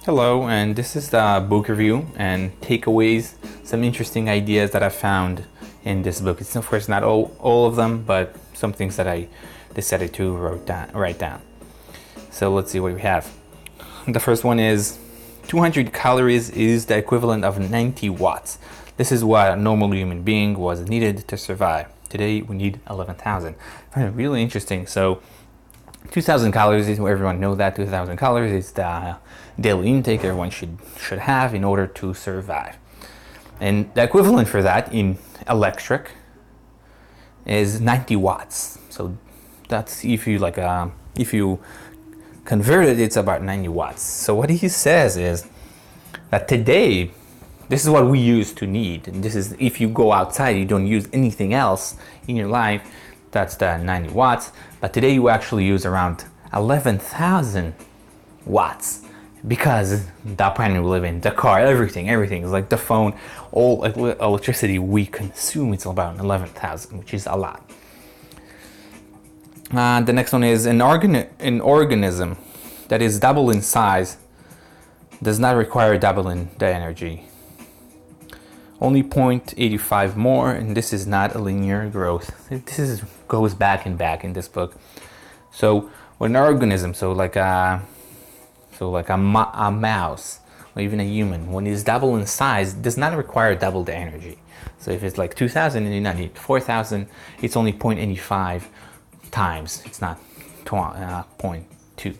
Hello, and this is the book review and takeaways, some interesting ideas that I found in this book. It's of course not all of them, but some things that I decided to write down. So let's see what we have. The first one is 200 calories is the equivalent of 90 watts. This is what a normal human being was needed to survive. Today we need 11,000. Really interesting. So 2,000 calories is, everyone knows that 2,000 calories is the daily intake everyone should have in order to survive. And the equivalent for that in electric is 90 watts. So that's if you convert it, it's about 90 watts. So what he says is that today, this is what we used to need. And this is if you go outside, you don't use anything else in your life, that's the 90 watts. But today you actually use around 11,000 watts because the planet we live in, the car, everything is like the phone, all electricity we consume, it's about 11,000, which is a lot. The next one is an organism that is double in size does not require double in the energy. Only 0.85 more, and this is not a linear growth. This goes back and back in this book. So when an organism, like a mouse or even a human, when it's double in size, does not require double the energy. So if it's like 2,000 and you not need 4,000, it's only 0.85 times. It's not 0.2.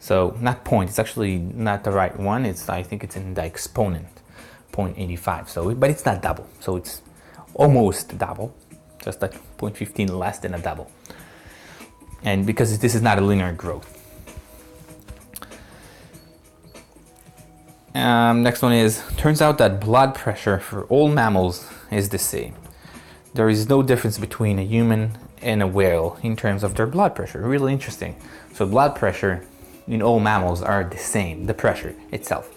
So not point. It's actually not the right one. I think it's in the exponent. 0.85, so but it's not double, so it's almost double, just like 0.15 less than a double. And because this is not a linear growth. Next one is, turns out that blood pressure for all mammals is the same. There is no difference between a human and a whale in terms of their blood pressure. Really interesting. So blood pressure in all mammals are the same, the pressure itself.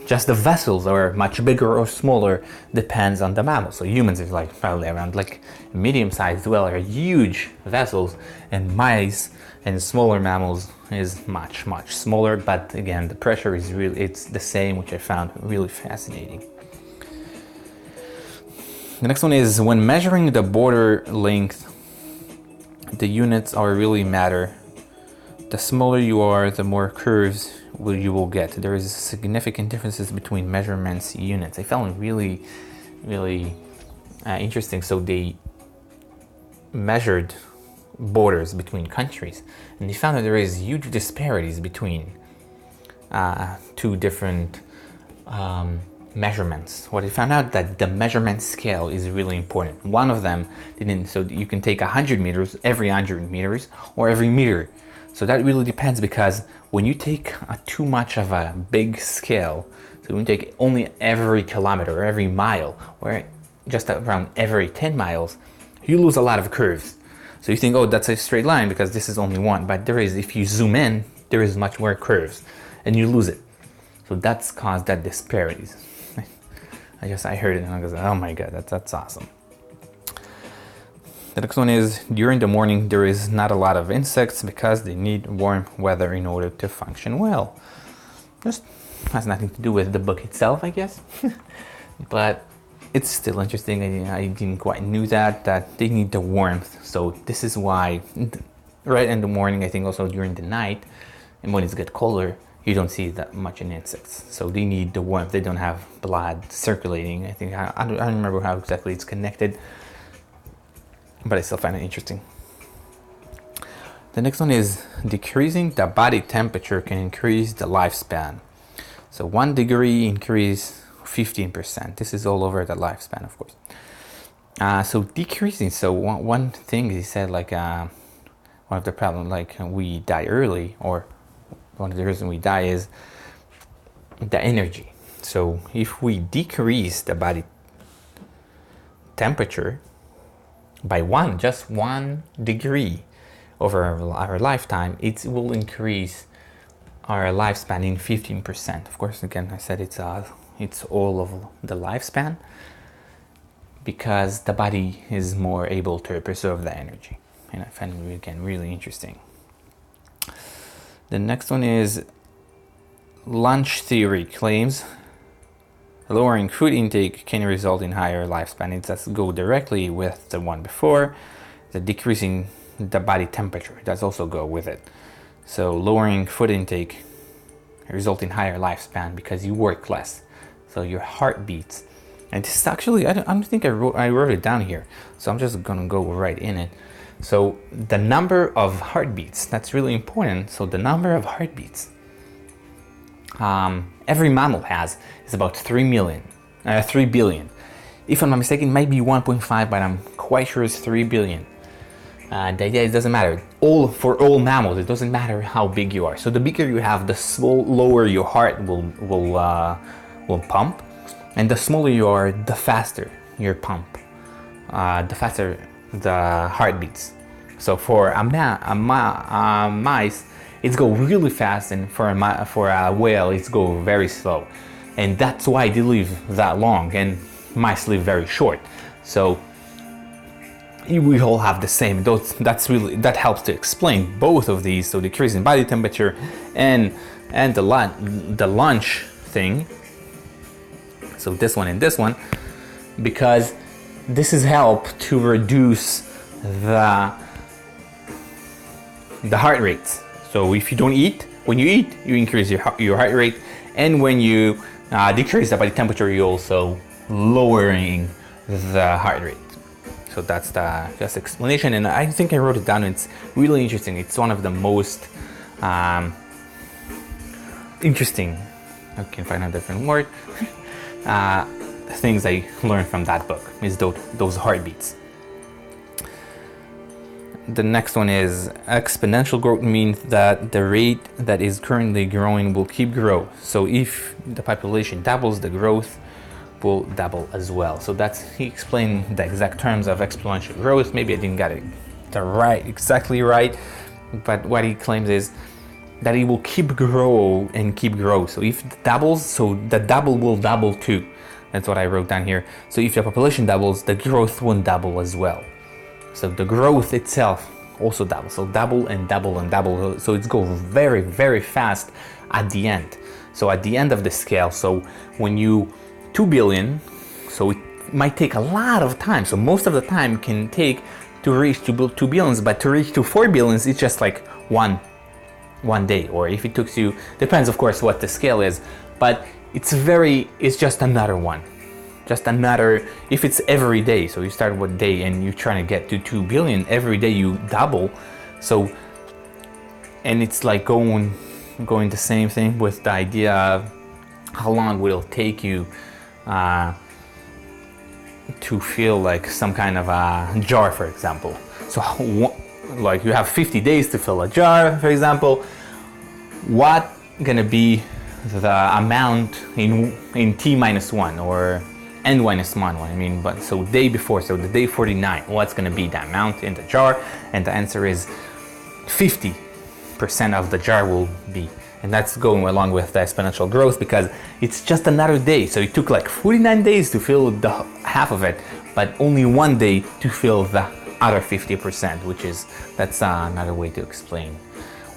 Just the vessels are much bigger or smaller, depends on the mammal. So humans is like probably around like medium-sized whale are huge vessels, and mice and smaller mammals is much smaller. But again, the pressure is it's the same, which I found really fascinating. The next one is, when measuring the border length, the units are really matter. The smaller you are, the more curves you will get. There is significant differences between measurements units. I found really interesting. So they measured borders between countries, and they found that there is huge disparities between two different measurements. What they found out that the measurement scale is really important. One of them didn't, so you can take 100 meters, every 100 meters, or every meter. So that really depends, because when you take too much of a big scale, so when you take only every kilometer or every mile, or just around every 10 miles, you lose a lot of curves. So you think, oh, that's a straight line because this is only one, but there is, if you zoom in, there is much more curves and you lose it. So that's caused that disparities. I heard it and I was like, oh my God, that's awesome. The next one is, during the morning there is not a lot of insects because they need warm weather in order to function well. Just has nothing to do with the book itself, I guess. But it's still interesting. I didn't quite knew that they need the warmth. So this is why right in the morning, I think also during the night, and when it's get colder, you don't see that much in insects. So they need the warmth. They don't have blood circulating. I think I don't remember how exactly it's connected, but I still find it interesting. The next one is, decreasing the body temperature can increase the lifespan. So 1 degree increase 15%. This is all over the lifespan, of course. So decreasing, so one thing he said, like one of the problems, like we die early, or one of the reasons we die is the energy. So if we decrease the body temperature by just 1 degree over our lifetime, it will increase our lifespan in 15%. Of course, again, I said it's all of the lifespan, because the body is more able to preserve the energy. And I find it, again, really interesting. The next one is lunch theory claims lowering food intake can result in higher lifespan. It does go directly with the one before. The decreasing the body temperature does also go with it. So lowering food intake result in higher lifespan because you work less. So your heart beats. And this is actually, I don't think I wrote it down here. So I'm just gonna go right in it. So the number of heartbeats, that's really important. So the number of heartbeats every mammal has is about 3 billion. If I'm not mistaken, it might be 1.5, but I'm quite sure it's 3 billion. The idea, it doesn't matter. For all mammals, it doesn't matter how big you are. So the bigger you have, the lower your heart will pump, and the smaller you are, the faster your pump, the faster the heart beats. So for a mice, it's go really fast, and for a whale, it's go very slow, and that's why they live that long, and mice live very short. So we all have the same. That helps to explain both of these. So decrease in body temperature and the lunch thing. So this one and this one, because this is help to reduce the heart rates. So if you don't eat, when you eat, you increase your heart rate, and when you decrease the body temperature, you also lowering the heart rate. So that's the just explanation, and I think I wrote it down. It's really interesting. It's one of the most interesting, I can find a different word, things I learned from that book is those heartbeats. The next one is exponential growth means that the rate that is currently growing will keep growing. So if the population doubles, the growth will double as well. So he explained the exact terms of exponential growth. Maybe I didn't get it exactly right, but what he claims is that it will keep grow and keep grow. So if it doubles, so the double will double too. That's what I wrote down here. So if the population doubles, the growth won't double as well. So the growth itself also doubles. So double and double and double. So it's go very, very fast at the end. So at the end of the scale, so when you 2 billion, so it might take a lot of time. So most of the time can take to reach to 2 billions, but to reach to 4 billions, it's just like one day. Or if it took you, depends of course what the scale is, but it's just another one. Just another, if it's every day, so you start one day and you're trying to get to 2 billion, every day you double. So, and it's like going the same thing with the idea of how long will it take you to fill like some kind of a jar, for example. So like you have 50 days to fill a jar, for example. What gonna be the amount in t-1 or n-1, I mean, but so day before, so the day 49, what's gonna be the amount in the jar? And the answer is 50% of the jar will be, and that's going along with the exponential growth because it's just another day. So it took like 49 days to fill the half of it, but only one day to fill the other 50%, that's another way to explain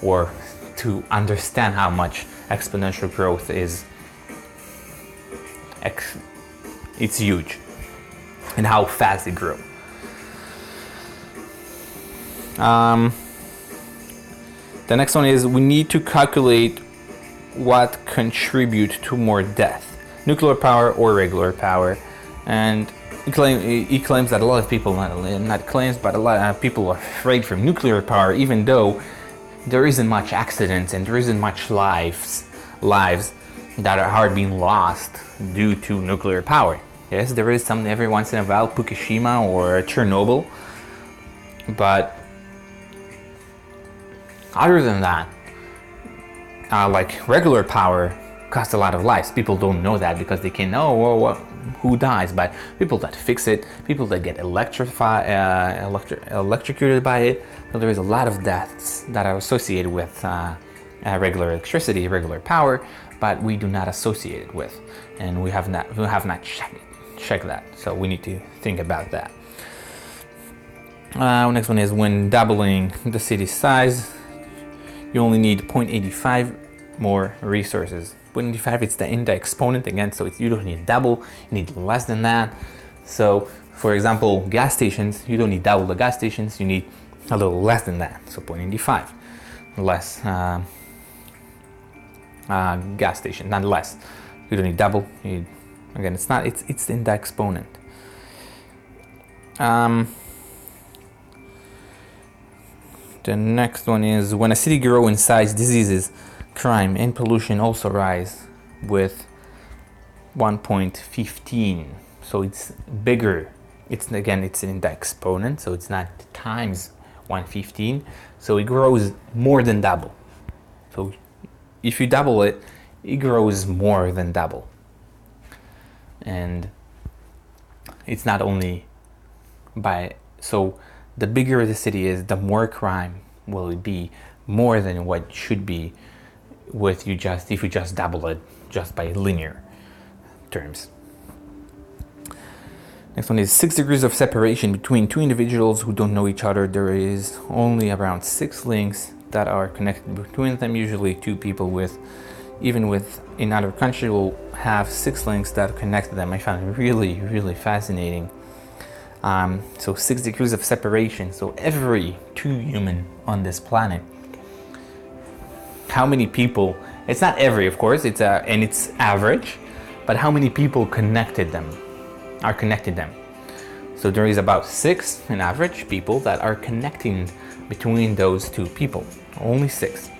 or to understand how much exponential growth is. It's huge, and how fast it grew. The next one is we need to calculate what contribute to more death, nuclear power or regular power. And he claims that a lot of people, not claims, but a lot of people are afraid from nuclear power, even though there isn't much accidents and there isn't much lives that are being lost due to nuclear power. Yes, there is some every once in a while, Fukushima or Chernobyl, but other than that, like regular power costs a lot of lives. People don't know that because they can know who dies, but people that fix it, people that get electrocuted by it. So there is a lot of deaths that are associated with regular electricity, regular power, but we do not associate it with, and we have not check that. So we need to think about that. Next one is when doubling the city size, you only need 0.85 more resources. 0.85, it's the in the exponent again, so you don't need double, you need less than that. So for example, gas stations, you don't need double the gas stations, you need a little less than that, so 0.85 less gas station, not less. You don't need double, you need, again, it's in the exponent. The next one is, when a city grows in size, diseases, crime, and pollution also rise with 1.15. So it's bigger. It's in the exponent, so it's not times 115. So it grows more than double. So if you double it, it grows more than double. And it's not only so the bigger the city is, the more crime will it be, more than what should be if you just double it just by linear terms. Next one is 6 degrees of separation between two individuals who don't know each other. There is only around 6 links that are connected between them. Usually two people in other country will have 6 links that connect them. I found it really, really fascinating. So 6 degrees of separation. So every 2 human on this planet. How many people? It's not every, of course. It's average, but how many people connected them? So there is about 6 in average people that are connecting between those 2 people. Only 6.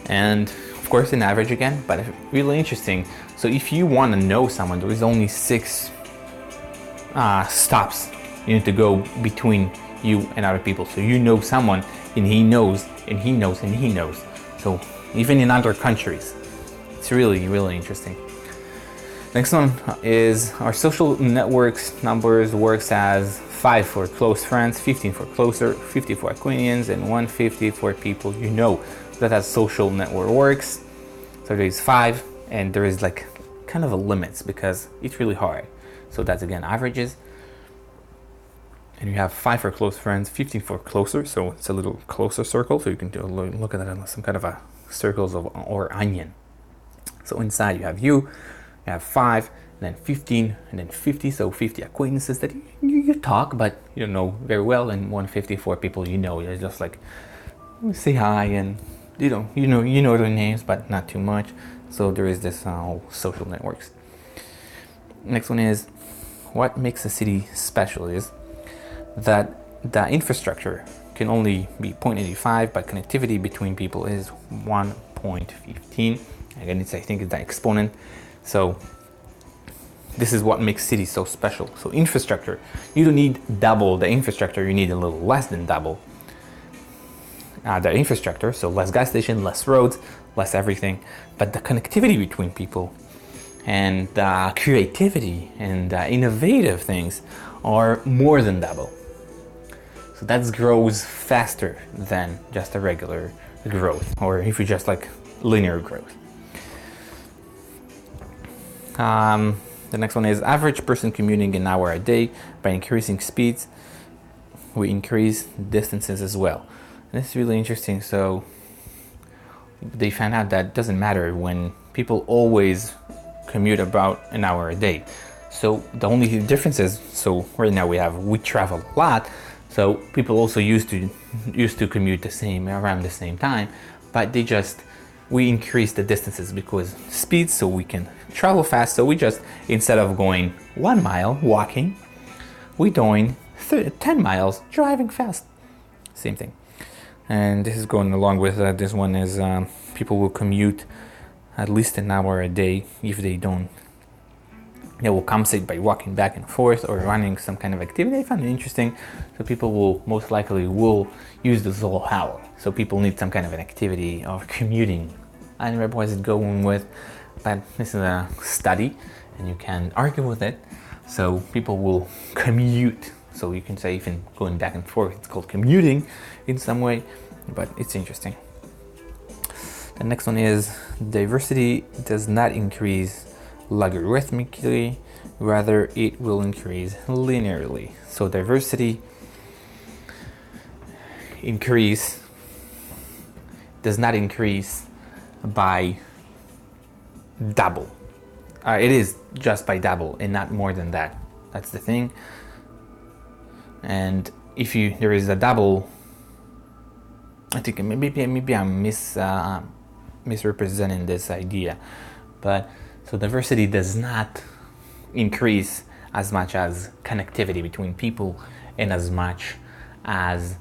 And of course, in average again, but really interesting. So if you want to know someone, there is only 6 stops you need to go between you and other people. So you know someone, and he knows, and he knows, and he knows. So even in other countries, it's really, really interesting. Next one is, our social networks numbers works as 5 for close friends, 15 for closer, 50 for acquaintances, and 150 for people you know. That's how social network works. So there is 5, and there is like kind of a limits because it's really hard. So that's again averages. And you have 5 for close friends, 15 for closer, so it's a little closer circle. So you can look at that as some kind of a circles or onion. So inside you have 5, and then 15, and then 50. So 50 acquaintances that you talk, but you don't know very well, and 150 for people you know. You're just like say hi, and you know their names, but not too much. So there is this social networks. Next one is, what makes a city special is that the infrastructure can only be 0.85, but connectivity between people is 1.15. Again, I think it's the exponent. So this is what makes cities so special. So infrastructure, you don't need double the infrastructure, you need a little less than double the infrastructure. So less gas station, less roads, less everything. But the connectivity between people and the creativity and the innovative things are more than double. So that grows faster than just a regular growth, or if you just like linear growth. The next one is, average person commuting an hour a day. By increasing speeds, we increase distances as well. And this is really interesting. So they found out that it doesn't matter when people always commute about an hour a day. So the only difference is, so right now we travel a lot, so people also used to commute around the same time, but we increase the distances because speed, so we can travel fast. So we just, instead of going 1 mile walking, we're doing 10 miles driving fast. Same thing. And this is going along with this one is people will commute at least an hour a day. If they don't, they will compensate by walking back and forth or running some kind of activity. I found it interesting. So people will most likely use this whole hour. So people need some kind of an activity or commuting. I don't remember what it's going with, but this is a study and you can argue with it. So people will commute. So you can say even going back and forth, it's called commuting in some way, but it's interesting. The next one is, diversity does not increase logarithmically, rather it will increase linearly. So diversity does not increase by double. It is just by double and not more than that. That's the thing. And if there is a double, I think maybe I'm misrepresenting this idea, but so diversity does not increase as much as connectivity between people and as much as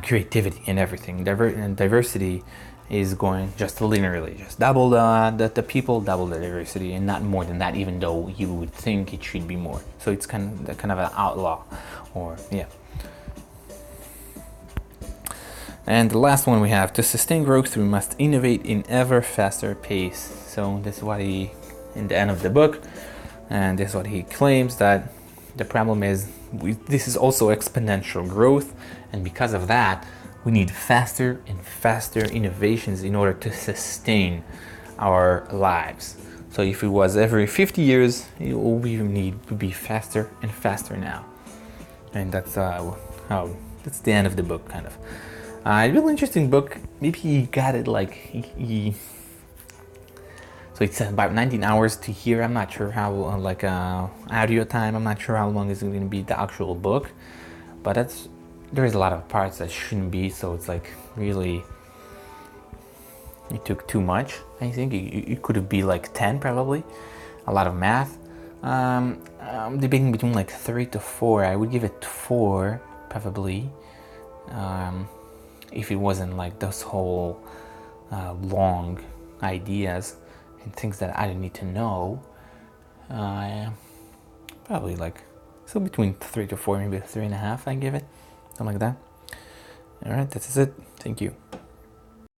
creativity and everything. Diversity is going just linearly, just double the people, double the diversity, and not more than that, even though you would think it should be more. So it's kind of an outlaw, or yeah. And the last one we have: to sustain growth, we must innovate in ever faster pace. So this is what he, in the end of the book, and this is what he claims, that the problem is this is also exponential growth, and because of that, we need faster and faster innovations in order to sustain our lives. So if it was every 50 years, all we need to be faster and faster now. And that's that's the end of the book, kind of. A really interesting book. Maybe he got it like so it's about 19 hours to hear. I'm not sure how audio time. I'm not sure how long is going to be the actual book, but there's a lot of parts that shouldn't be. So it's like really, it took too much. I think it could be like 10 probably. A lot of math. I'm debating between like 3 to 4. I would give it 4 probably. If it wasn't like those whole long ideas and things that I didn't need to know, probably like, so between 3 to 4, maybe 3.5, I give it, something like that. All right, that's it. Thank you.